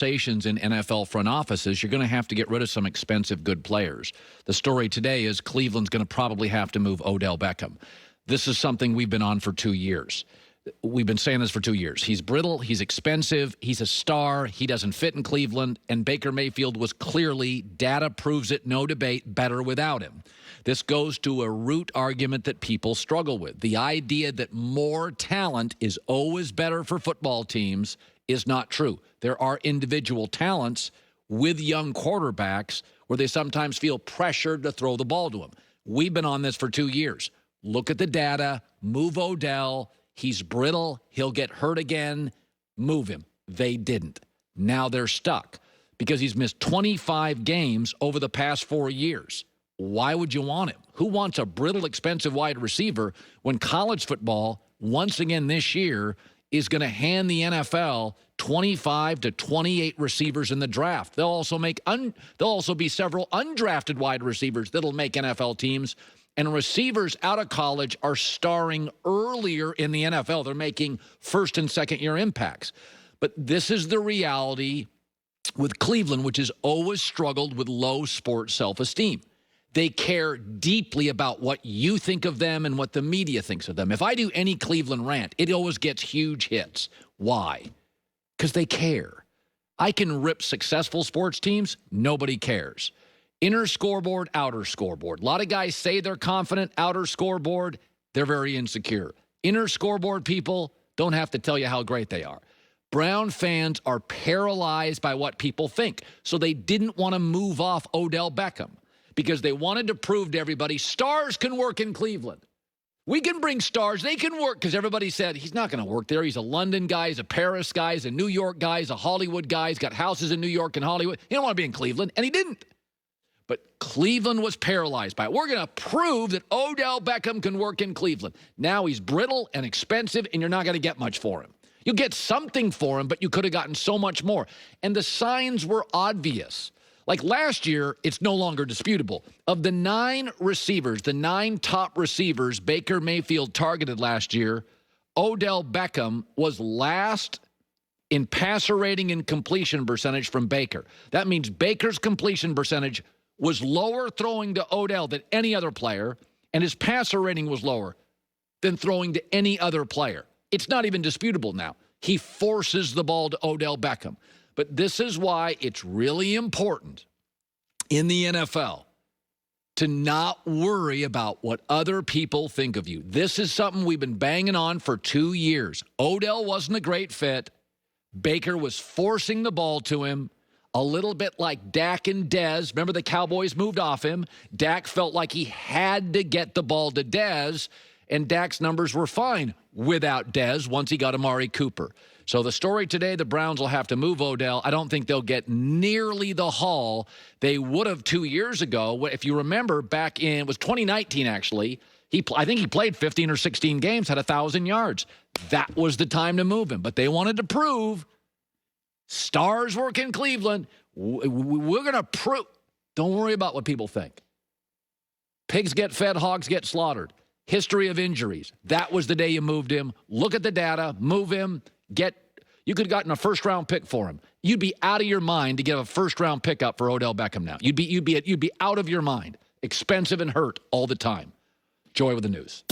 conversations in NFL front offices, you're going to have to get rid of some expensive, good players. The story today is Cleveland's going to probably have to move Odell Beckham. This is something we've been on for 2 years. We've been saying this for 2 years. He's brittle. He's expensive. He's a star. He doesn't fit in Cleveland. And Baker Mayfield was clearly, data proves it, no debate, better without him. This goes to a root argument that people struggle with. The idea that more talent is always better for football teams is not true. There are individual talents with young quarterbacks where they sometimes feel pressured to throw the ball to them. We've been on this for 2 years. Look at the data. Move Odell. He's brittle. He'll get hurt again. Move him. They didn't. Now they're stuck because he's missed 25 games over the past 4 years. Why would you want him? Who wants a brittle, expensive wide receiver when college football, once again this year, is going to hand the NFL 25 to 28 receivers in the draft? They'll also be several undrafted wide receivers that'll make NFL teams. And receivers out of college are starring earlier in the NFL. They're making first and second year impacts. But this is the reality with Cleveland, which has always struggled with low sports self-esteem. They care deeply about what you think of them and what the media thinks of them. If I do any Cleveland rant, it always gets huge hits. Why? Because they care. I can rip successful sports teams. Nobody cares. Inner scoreboard, outer scoreboard. A lot of guys say they're confident. Outer scoreboard, they're very insecure. Inner scoreboard people don't have to tell you how great they are. Brown fans are paralyzed by what people think. So they didn't want to move off Odell Beckham because they wanted to prove to everybody stars can work in Cleveland. We can bring stars. They can work because everybody said he's not going to work there. He's a London guy. He's a Paris guy. He's a New York guy. He's a Hollywood guy. He's got houses in New York and Hollywood. He don't want to be in Cleveland, and he didn't. But Cleveland was paralyzed by it. We're going to prove that Odell Beckham can work in Cleveland. Now he's brittle and expensive, and you're not going to get much for him. You'll get something for him, but you could have gotten so much more. And the signs were obvious. Like last year, it's no longer disputable. Of the 9 receivers, the 9 top receivers Baker Mayfield targeted last year, Odell Beckham was last in passer rating and completion percentage from Baker. That means Baker's completion percentage was lower throwing to Odell than any other player, and his passer rating was lower than throwing to any other player. It's not even disputable now. He forces the ball to Odell Beckham. But this is why it's really important in the NFL to not worry about what other people think of you. This is something we've been banging on for 2 years. Odell wasn't a great fit. Baker was forcing the ball to him. A little bit like Dak and Dez. Remember the Cowboys moved off him. Dak felt like he had to get the ball to Dez, and Dak's numbers were fine without Dez once he got Amari Cooper. So the story today, the Browns will have to move Odell. I don't think they'll get nearly the haul they would have 2 years ago. If you remember, back in, it was 2019 actually, I think he played 15 or 16 games, had 1,000 yards. That was the time to move him. But they wanted to prove stars work in Cleveland. We're going to prove. Don't worry about what people think. Pigs get fed, hogs get slaughtered. History of injuries. That was the day you moved him. Look at the data. Move him. You could have gotten a first-round pick for him. You'd be out of your mind to give a first-round pickup for Odell Beckham now. You'd be out of your mind. Expensive and hurt all the time. Joy with the news.